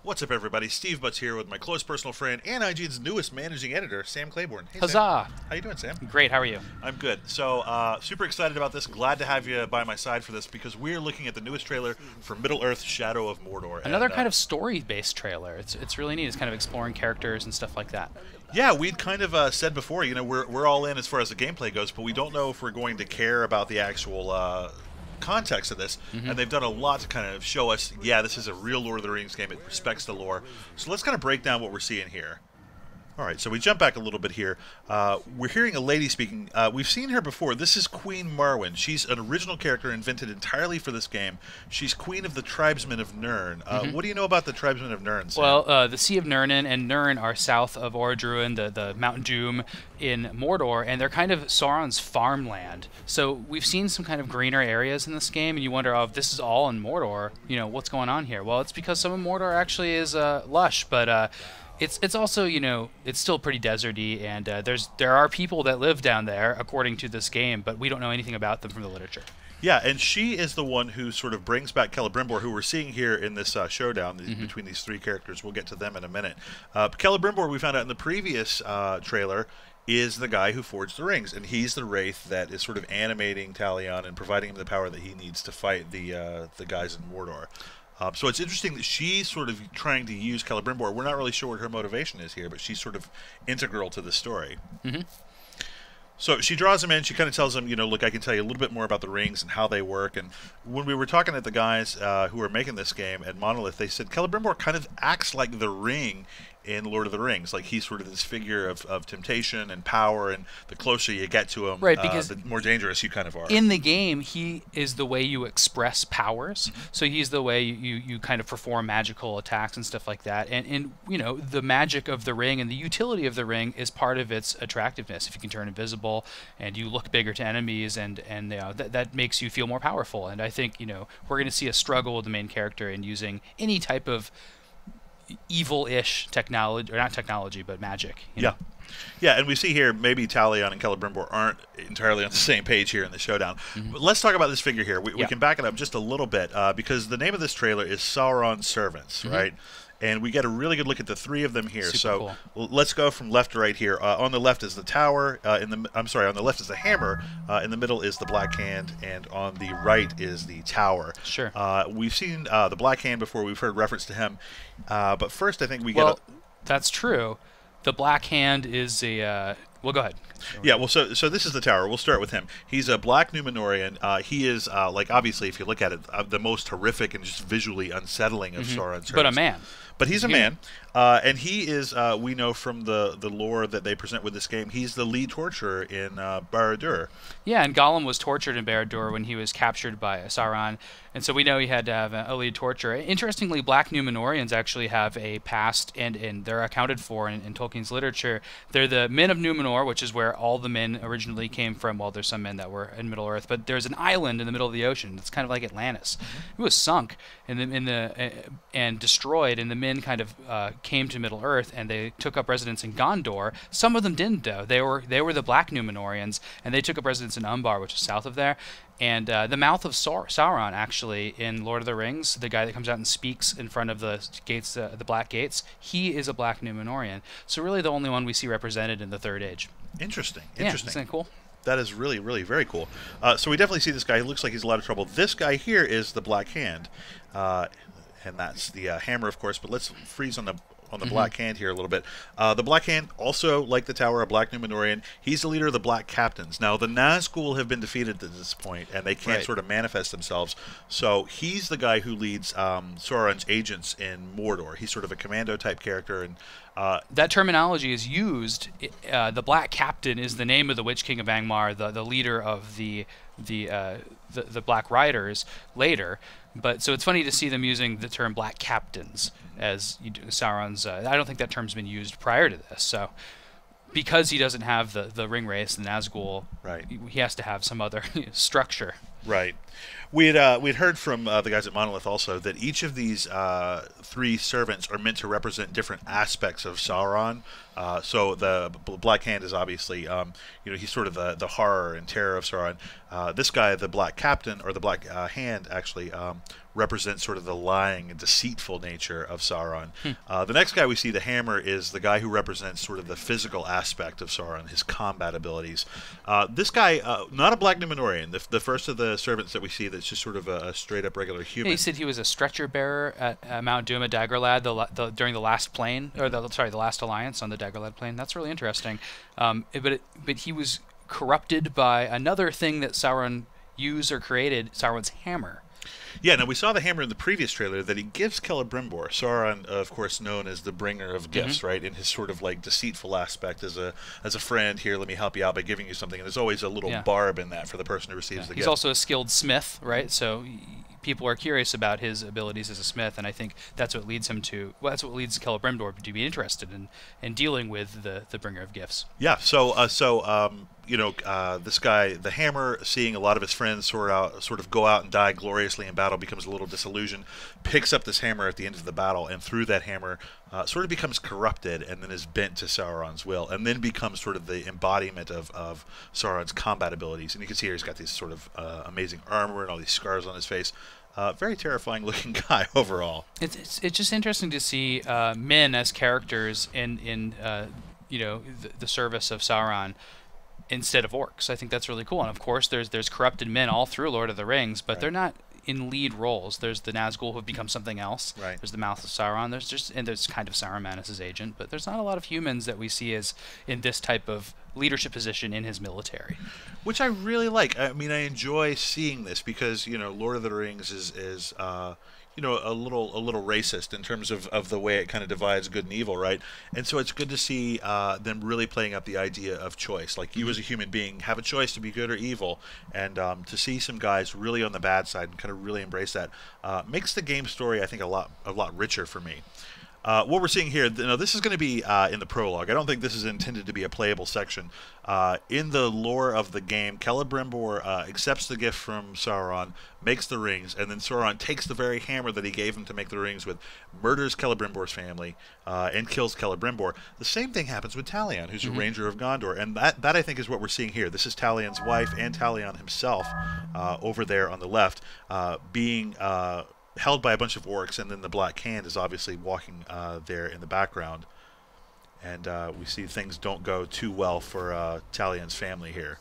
What's up, everybody? Steve Butts here with my close personal friend and iGN's newest managing editor, Sam Claiborne. Hey, Huzzah! Sam. How you doing, Sam? Great. How are you? I'm good. So, super excited about this. Glad to have you by my side for this because we're looking at the newest trailer for Middle-earth: Shadow of Mordor. Another kind of story-based trailer. It's really neat. It's kind of exploring characters and stuff like that. Yeah, we'd kind of said before, you know, we're all in as far as the gameplay goes, but we don't know if we're going to care about the actual context of this, and they've done a lot to kind of show us, yeah, this is a real Lord of the Rings game. It respects the lore. So let's kind of break down what we're seeing here. All right, so we jump back a little bit here. We're hearing a lady speaking. We've seen her before. This is Queen Marwen. She's an original character invented entirely for this game. She's queen of the tribesmen of Nirn. What do you know about the tribesmen of Nirn, Sam? Well, the Sea of Nirn and Nirn are south of Orodruin, the Mount Doom in Mordor, and they're kind of Sauron's farmland. So we've seen some kind of greener areas in this game, and you wonder, oh, if this is all in Mordor, you know, what's going on here? Well, it's because some of Mordor actually is lush, but it's also, you know, it's still pretty deserty, and there are people that live down there according to this game, but we don't know anything about them from the literature. Yeah, and she is the one who sort of brings back Celebrimbor, who we're seeing here in this showdown between these three characters. We'll get to them in a minute. Celebrimbor, we found out in the previous trailer, is the guy who forged the rings, and he's the wraith that is sort of animating Talion and providing him the power that he needs to fight the guys in Mordor. So it's interesting that she's sort of trying to use Celebrimbor. We're not really sure what her motivation is here, but she's sort of integral to the story. So she draws him in. She kind of tells him, you know, look, I can tell you a little bit more about the rings and how they work. And when we were talking to the guys who were making this game at Monolith, they said Celebrimbor kind of acts like the ring in Lord of the Rings. Like he's sort of this figure of temptation and power, and the closer you get to him, right, because the more dangerous you kind of are. In the game, he is the way you express powers. So he's the way you kind of perform magical attacks and stuff like that. And you know, the magic of the ring and the utility of the ring is part of its attractiveness. If you can turn invisible and you look bigger to enemies, and you know, that makes you feel more powerful. And I think, you know, we're going to see a struggle with the main character in using any type of evil-ish technology, or not technology, but magic. Yeah. Yeah, and we see here maybe Talion and Celebrimbor aren't entirely on the same page here in the showdown. But let's talk about this figure here. We can back it up just a little bit because the name of this trailer is Sauron's Servants, right? And we get a really good look at the three of them here. Super cool. Let's go from left to right here. On the left is the tower. On the left is the hammer. In the middle is the Black Hand, and on the right is the tower. Sure. We've seen the Black Hand before. We've heard reference to him. But first, I think we get. Well, that's true. The Black Hand is a. Well, go ahead. Yeah, well, so this is the tower. We'll start with him. He's a black Numenorian. He is, like, obviously, if you look at it, the most horrific and just visually unsettling of Sauron's. But a man. But he's a man, and he is, we know from the lore that they present with this game, he's the lead torturer in Barad-dûr. Yeah, and Gollum was tortured in Barad-dûr when he was captured by Sauron, and so we know he had to have a lead torturer. Interestingly, black Numenorians actually have a past, and they're accounted for in Tolkien's literature. They're the men of Numenor, which is where all the men originally came from. Well, there's some men that were in Middle-earth, but there's an island in the middle of the ocean. It's kind of like Atlantis. It was sunk and destroyed, and the men kind of came to Middle-earth, and they took up residence in Gondor. Some of them didn't, though. They were the black Numenorians, and they took up residence in Umbar, which is south of there. And the mouth of Sauron, actually, in Lord of the Rings, the guy that comes out and speaks in front of the gates, the Black Gates, he is a black Numenorian. So really the only one we see represented in the Third Age. Interesting. Yeah, isn't that cool? That is really, really very cool. So we definitely see this guy. He looks like he's in a lot of trouble. This guy here is the Black Hand, and that's the hammer, of course. But let's freeze on the Black Hand here a little bit. The Black Hand, also like the Tower, a black Numenorian. He's the leader of the Black Captains. Now, the Nazgul have been defeated at this point, and they can't sort of manifest themselves. So he's the guy who leads Sauron's agents in Mordor. He's sort of a commando-type character. And that terminology is used. The Black Captain is the name of the Witch King of Angmar, the leader of the Black Riders later. But so it's funny to see them using the term Black Captains as Sauron's. I don't think that term's been used prior to this. So because he doesn't have the ring race, the Nazgul, right, he has to have some other structure. Right. We'd heard from the guys at Monolith also that each of these three servants are meant to represent different aspects of Sauron. So the Black Hand is obviously, he's sort of the horror and terror of Sauron. This guy, the Black Captain, or the Black Hand, actually represents sort of the lying and deceitful nature of Sauron. The next guy we see, the Hammer, is the guy who represents sort of the physical aspect of Sauron, his combat abilities. This guy, not a Black Numenorian, the first of the servants that we see that's just sort of a straight-up regular human. Yeah, he said he was a stretcher bearer at Mount Doom at Dagorlad during the last plane, or the last alliance on the Dagorlad plane. That's really interesting. But he was corrupted by another thing that Sauron used or created, Sauron's hammer. Yeah, now we saw the hammer in the previous trailer that he gives Celebrimbor, Sauron, of course, known as the bringer of gifts, right? In his sort of like deceitful aspect as a friend. Here, let me help you out by giving you something. And there's always a little barb in that for the person who receives the gift. He's also a skilled smith, right? So people are curious about his abilities as a smith, and I think that's what leads him to. Well, that's what leads Celebrimbor to be interested in dealing with the bringer of gifts. Yeah. So this guy, the Hammer, seeing a lot of his friends sort of go out and die gloriously in battle, becomes a little disillusioned, picks up this hammer at the end of the battle, and through that hammer sort of becomes corrupted and then is bent to Sauron's will, and then becomes sort of the embodiment of Sauron's combat abilities. And you can see here he's got this sort of amazing armor and all these scars on his face. Very terrifying looking guy overall. It's just interesting to see men as characters in the service of Sauron instead of orcs. I think that's really cool. And of course, there's corrupted men all through Lord of the Rings, but they're not in lead roles. There's the Nazgul who have become something else. Right. There's the Mouth of Sauron. There's kind of Saruman as his agent, but there's not a lot of humans that we see as in this type of leadership position in his military. Which I really like. I mean, I enjoy seeing this because Lord of the Rings is a little racist in terms of the way it kind of divides good and evil, right? And so it's good to see them really playing up the idea of choice. Like, you as a human being have a choice to be good or evil, and to see some guys really on the bad side and kind of really embrace that makes the game story, I think, a lot richer for me. What we're seeing here, this is going to be in the prologue. I don't think this is intended to be a playable section. In the lore of the game, Celebrimbor accepts the gift from Sauron, makes the rings, and then Sauron takes the very hammer that he gave him to make the rings with, murders Celebrimbor's family, and kills Celebrimbor. The same thing happens with Talion, who's a ranger of Gondor, and that I think is what we're seeing here. This is Talion's wife and Talion himself over there on the left, being held by a bunch of orcs, and then the Black Hand is obviously walking there in the background. And we see things don't go too well for Talion's family here.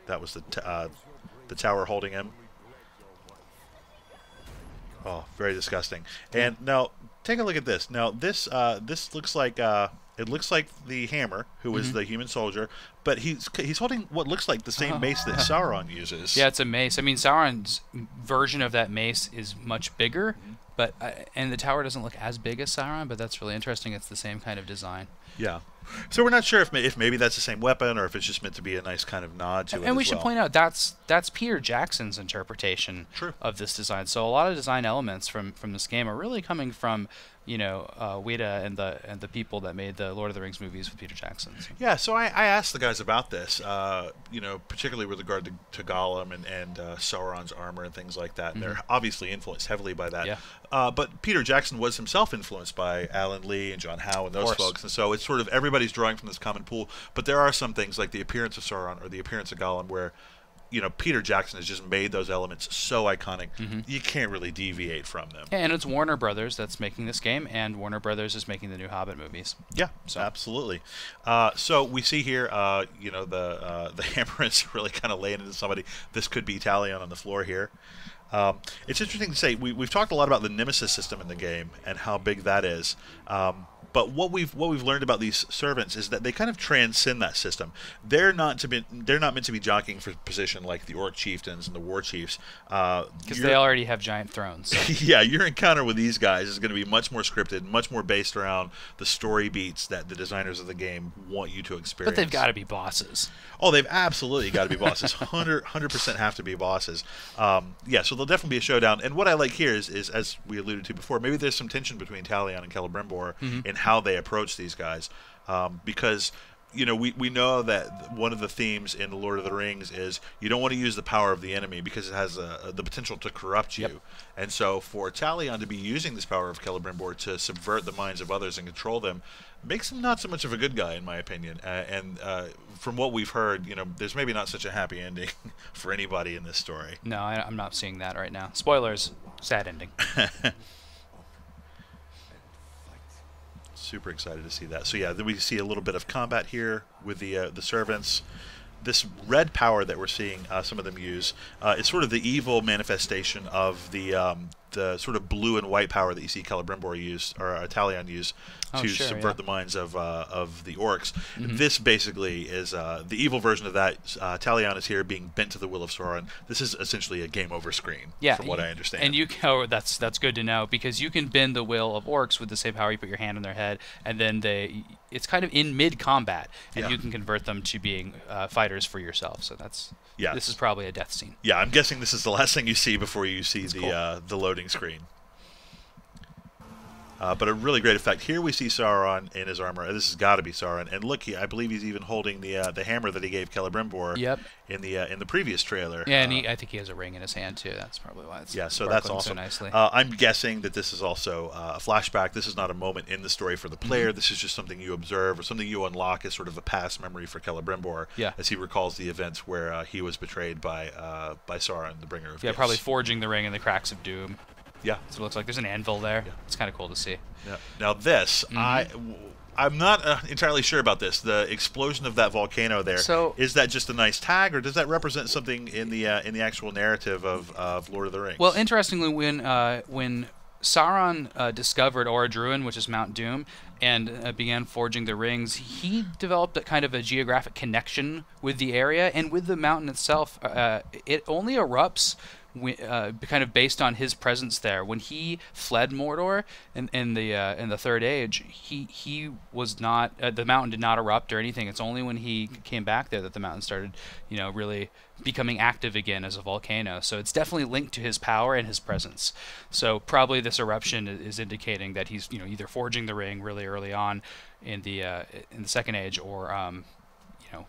That was the tower holding him. Oh, very disgusting. And now, take a look at this. Now, this looks like it looks like the Hammer, who is the human soldier, but he's holding what looks like the same mace that Sauron uses. Yeah, it's a mace. I mean, Sauron's version of that mace is much bigger, but and the tower doesn't look as big as Sauron, but that's really interesting. It's the same kind of design. Yeah. So we're not sure if maybe that's the same weapon or if it's just meant to be a nice kind of nod to it. And we should point out that's Peter Jackson's interpretation of this design. So a lot of design elements from this game are really coming from Weta and the people that made the Lord of the Rings movies with Peter Jackson. So. Yeah, so I asked the guys about this, particularly with regard to Gollum and Sauron's armor and things like that. And they're obviously influenced heavily by that. Yeah. But Peter Jackson was himself influenced by Alan Lee and John Howe and those folks. And so it's sort of everybody's drawing from this common pool. But there are some things like the appearance of Sauron or the appearance of Gollum where Peter Jackson has just made those elements so iconic, you can't really deviate from them. Yeah, and it's Warner Brothers that's making this game, and Warner Brothers is making the new Hobbit movies. Yeah, so. Absolutely. So we see here, the hammer is really kind of laying into somebody. This could be Talion on the floor here. It's interesting to say, we've talked a lot about the Nemesis system in the game and how big that is. But what we've learned about these servants is that they kind of transcend that system. They're not meant to be jockeying for position like the orc chieftains and the war chiefs. Because they already have giant thrones. So. Yeah, your encounter with these guys is going to be much more scripted, much more based around the story beats that the designers of the game want you to experience. But they've got to be bosses. Oh, they've absolutely got to be bosses. 100% have to be bosses. Yeah, so there'll definitely be a showdown. And what I like here is as we alluded to before, maybe there's some tension between Talion and Celebrimbor in how they approach these guys, because you know, we know that one of the themes in the Lord of the Rings is you don't want to use the power of the enemy because it has the potential to corrupt you. Yep. And so for Talion to be using this power of Celebrimbor to subvert the minds of others and control them makes him not so much of a good guy, in my opinion. And from what we've heard, you know, there's maybe not such a happy ending for anybody in this story. No, I'm not seeing that right now. Spoilers, sad ending. Super excited to see that. So yeah, then we see a little bit of combat here with the servants. This red power that we're seeing some of them use is sort of the evil manifestation of the sort of blue and white power that you see Celebrimbor use, or Talion use, to subvert the minds of the orcs. This basically is the evil version of that. Talion is here being bent to the will of Sauron. This is essentially a game over screen, from what I understand. And that's good to know, because you can bend the will of orcs with the same power. You put your hand on their head, and then it's kind of in mid-combat, and you can convert them to being fighters for yourself. So this is probably a death scene. Yeah, I'm guessing this is the last thing you see before you see the loading screen. But a really great effect. Here we see Sauron in his armor. This has got to be Sauron. And look, I believe he's even holding the hammer that he gave Celebrimbor in the previous trailer. Yeah, and I think he has a ring in his hand too. That's probably why it's so that's awesome. So nicely. I'm guessing that this is also a flashback. This is not a moment in the story for the player. This is just something you observe or something you unlock as sort of a past memory for Celebrimbor as he recalls the events where he was betrayed by Sauron, the bringer of gifts. Probably forging the ring in the cracks of doom. Yeah. So it looks like there's an anvil there. Yeah. It's kind of cool to see. Yeah. Now this, I'm not entirely sure about this. The explosion of that volcano there. So, is that just a nice tag, or does that represent something in the actual narrative of Lord of the Rings? Well, interestingly, when Sauron discovered Orodruin, which is Mount Doom, and began forging the rings, he developed a kind of a geographic connection with the area and with the mountain itself. It only erupts kind of based on his presence there. When he fled Mordor in the Third Age, he was not the mountain did not erupt or anything. It's only when he came back there that the mountain started, really becoming active again as a volcano. So it's definitely linked to his power and his presence. So probably this eruption is indicating that he's either forging the ring really early on in the Second Age, or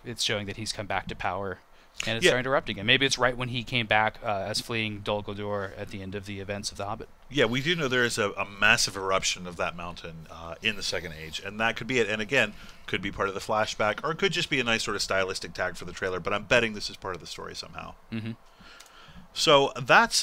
it's showing that he's come back to power. And it's starting to erupt again. Maybe it's right when he came back as fleeing Dol Guldur at the end of the events of The Hobbit. Yeah, we do know there is a massive eruption of that mountain in the Second Age, and that could be it. And again, could be part of the flashback, or it could just be a nice sort of stylistic tag for the trailer, but I'm betting this is part of the story somehow. So that's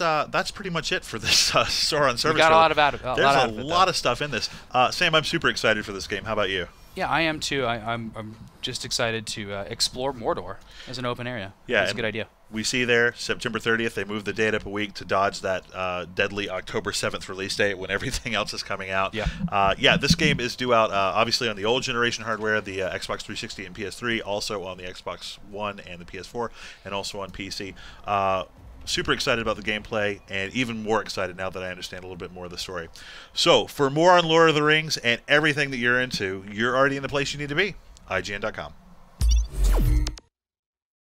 pretty much it for this Sauron service. We got a lot about it. There's a lot of stuff in this. Sam, I'm super excited for this game. How about you? Yeah, I am too. I'm just excited to explore Mordor as an open area. Yeah, it's a good idea. We see there, September 30th, they moved the date up a week to dodge that deadly October 7th release date when everything else is coming out. This game is due out obviously on the old generation hardware, the Xbox 360 and PS3, also on the Xbox One and the PS4, and also on PC. Super excited about the gameplay, and even more excited now that I understand a little bit more of the story. So, for more on Lord of the Rings and everything that you're into, you're already in the place you need to be, ign.com.